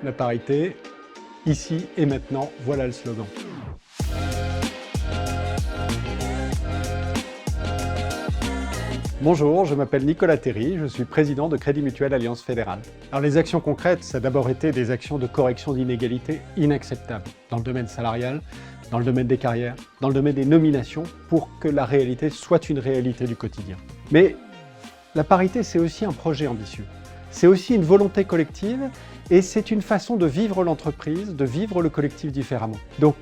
la parité, ici et maintenant, voilà le slogan. Bonjour, je m'appelle Nicolas Terry, je suis président de Crédit Mutuel Alliance Fédérale. Alors les actions concrètes, ça a d'abord été des actions de correction d'inégalités inacceptables dans le domaine salarial, dans le domaine des carrières, dans le domaine des nominations, pour que la réalité soit une réalité du quotidien. Mais la parité, c'est aussi un projet ambitieux. C'est aussi une volonté collective et c'est une façon de vivre l'entreprise, de vivre le collectif différemment. Donc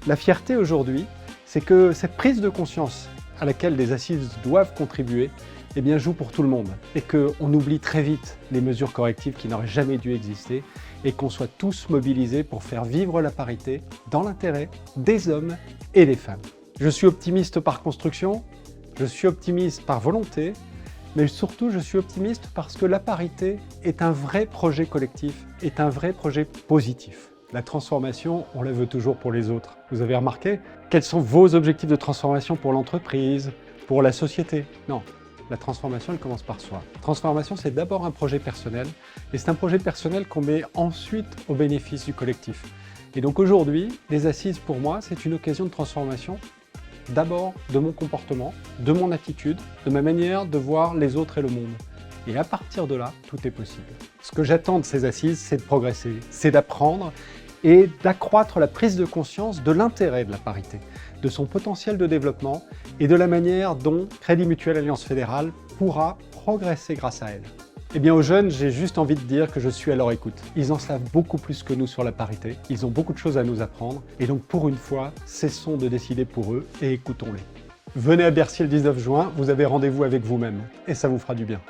la fierté aujourd'hui, c'est que cette prise de conscience à laquelle les assises doivent contribuer, eh bien, joue pour tout le monde et qu'on oublie très vite les mesures correctives qui n'auraient jamais dû exister et qu'on soit tous mobilisés pour faire vivre la parité dans l'intérêt des hommes et des femmes. Je suis optimiste par construction, je suis optimiste par volonté, mais surtout je suis optimiste parce que la parité est un vrai projet collectif, est un vrai projet positif. La transformation, on la veut toujours pour les autres. Vous avez remarqué? Quels sont vos objectifs de transformation pour l'entreprise, pour la société? Non, la transformation, elle commence par soi. La transformation, c'est d'abord un projet personnel, et c'est un projet personnel qu'on met ensuite au bénéfice du collectif. Et donc aujourd'hui, les assises, pour moi, c'est une occasion de transformation, d'abord de mon comportement, de mon attitude, de ma manière de voir les autres et le monde. Et à partir de là, tout est possible. Ce que j'attends de ces assises, c'est de progresser, c'est d'apprendre et d'accroître la prise de conscience de l'intérêt de la parité, de son potentiel de développement et de la manière dont Crédit Mutuel Alliance Fédérale pourra progresser grâce à elle. Eh bien aux jeunes, j'ai juste envie de dire que je suis à leur écoute. Ils en savent beaucoup plus que nous sur la parité, ils ont beaucoup de choses à nous apprendre et donc pour une fois, cessons de décider pour eux et écoutons-les. Venez à Bercy le 19 juin, vous avez rendez-vous avec vous-même et ça vous fera du bien.